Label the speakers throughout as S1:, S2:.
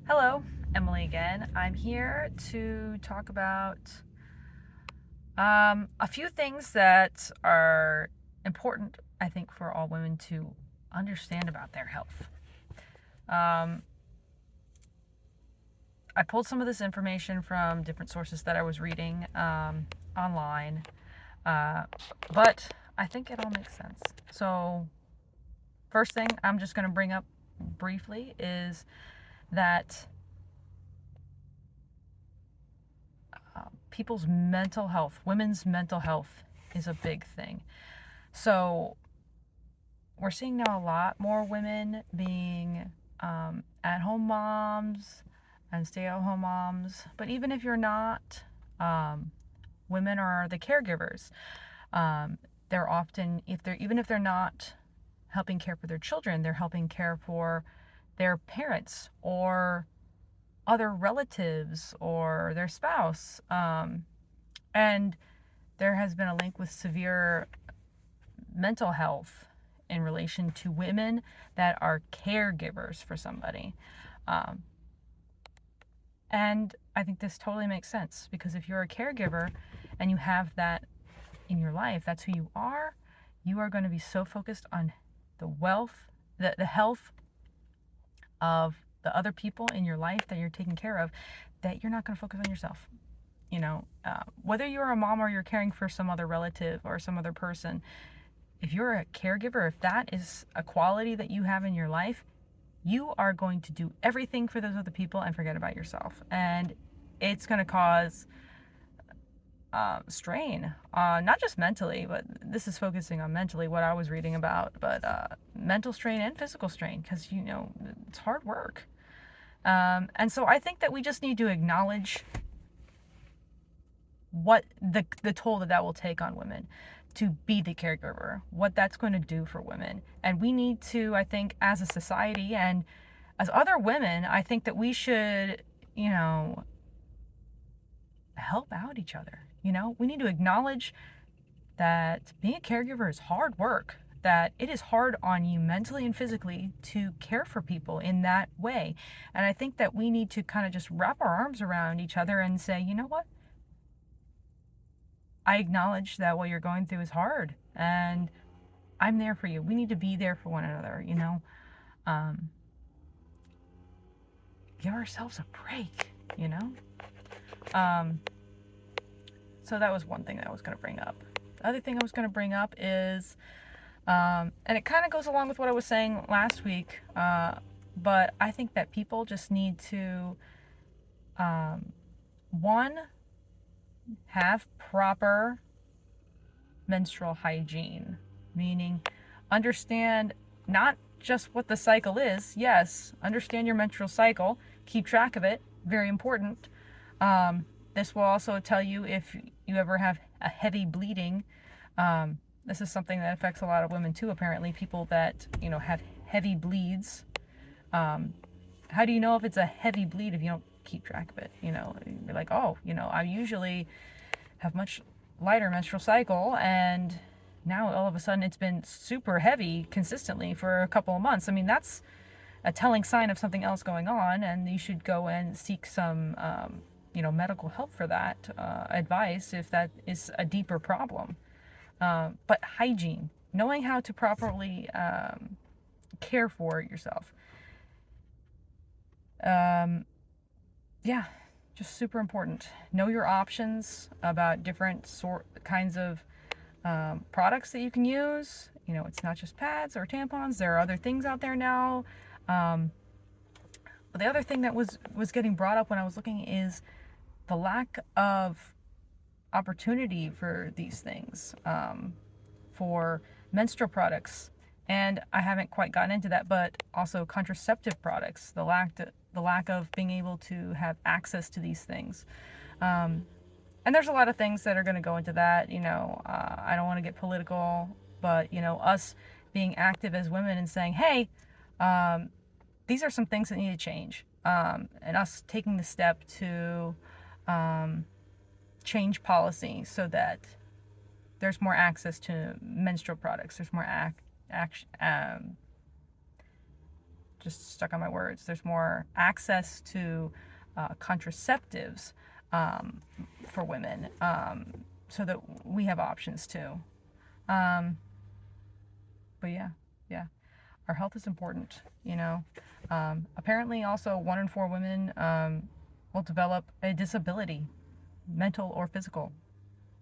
S1: Hello, Emily again. I'm here to talk about a few things that are important, I think, for all women to understand about their health. Um, I pulled some of this information from different sources that I was reading online, uh, but I think it all makes sense. So, first thing I'm just going to bring up briefly is that people's mental health, women's mental health, is a big thing. So we're seeing now a lot more women being at-home moms and stay-at-home moms. But even if you're not, um, women are the caregivers. Um, they're often, even if they're not helping care for their children, they're helping care for their parents or other relatives or their spouse. And there has been a link with severe mental health in relation to women that are caregivers for somebody. Um, and I think this totally makes sense because if you're a caregiver and you have that in your life, that's who you are going to be so focused on the health of the other people in your life that you're taking care of, that you're not going to focus on yourself. Whether you're a mom or you're caring for some other relative or some other person, if you're a caregiver, if that is a quality that you have in your life, you are going to do everything for those other people and forget about yourself. And it's going to cause strain, not just mentally, but this is focusing on mentally, what I was reading about, but mental strain and physical strain, because, it's hard work. And so I think that we just need to acknowledge what the toll that will take on women to be the caregiver, what that's going to do for women. And we need to, I think, as a society and as other women, I think that we should, help out each other. We need to acknowledge that being a caregiver is hard work, that it is hard on you mentally and physically to care for people in that way. And I think that we need to kind of just wrap our arms around each other and say, you know what? I acknowledge that what you're going through is hard and I'm there for you. We need to be there for one another. Um, give ourselves a break, you know? Um, so that was one thing that I was going to bring up. The other thing I was going to bring up is, and it kind of goes along with what I was saying last week, but I think that people just need to, one, have proper menstrual hygiene, meaning understand not just what the cycle is. Yes, understand your menstrual cycle, keep track of it, very important. This will also tell you if you ever have a heavy bleeding. This is something that affects a lot of women too, apparently, people that, have heavy bleeds. How do you know if it's a heavy bleed if you don't keep track of it? You're like, oh, I usually have much lighter menstrual cycle, and now all of a sudden it's been super heavy consistently for a couple of months. I mean, that's a telling sign of something else going on, and you should go and seek some medical help for that, advice if that is a deeper problem. But hygiene, knowing how to properly care for yourself, yeah, just super important. Know your options about different kinds of products that you can use. It's not just pads or tampons. There are other things out there now. But the other thing that was getting brought up when I was looking is the lack of opportunity for these things, for menstrual products. And I haven't quite gotten into that, but also contraceptive products, the lack of being able to have access to these things. And there's a lot of things that are going to go into that. I don't want to get political, but us being active as women and saying, hey, these are some things that need to change, and us taking the step to change policy so that there's more access to menstrual products. There's more just stuck on my words. There's more access to contraceptives um, for women, so that we have options too. Um, but yeah, yeah, our health is important, you know. Apparently, also, 1 in 4 women will develop a disability, mental or physical.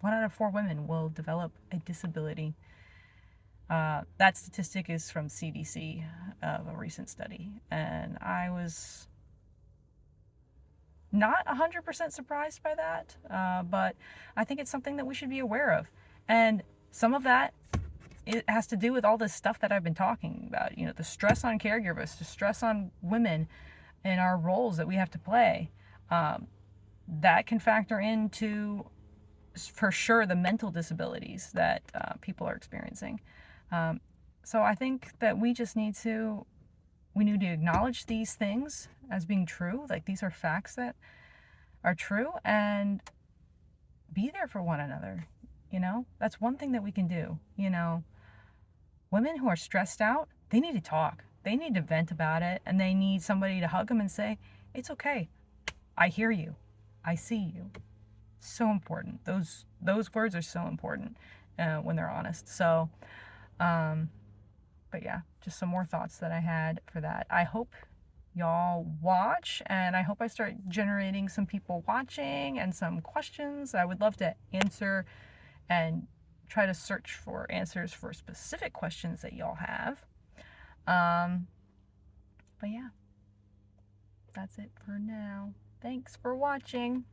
S1: 1 out of 4 women will develop a disability. That statistic is from CDC of a recent study, and I was not 100% surprised by that, but I think it's something that we should be aware of. And some of that, it has to do with all this stuff that I've been talking about. You know, the stress on caregivers, the stress on women, and our roles that we have to play. Um, that can factor into, for sure, the mental disabilities that people are experiencing. Um, so I think that we need to acknowledge these things as being true. Like, these are facts that are true, and be there for one another. You know, that's one thing that we can do. You know, women who are stressed out, they need to talk. They need to vent about it, and they need somebody to hug them and say, "It's okay. I hear you. I see you." So important. Those words are so important when they're honest. So, but yeah, just some more thoughts that I had for that. I hope y'all watch, and I hope I start generating some people watching and some questions. I would love to answer and try to search for answers for specific questions that y'all have. But yeah, that's it for now. Thanks for watching.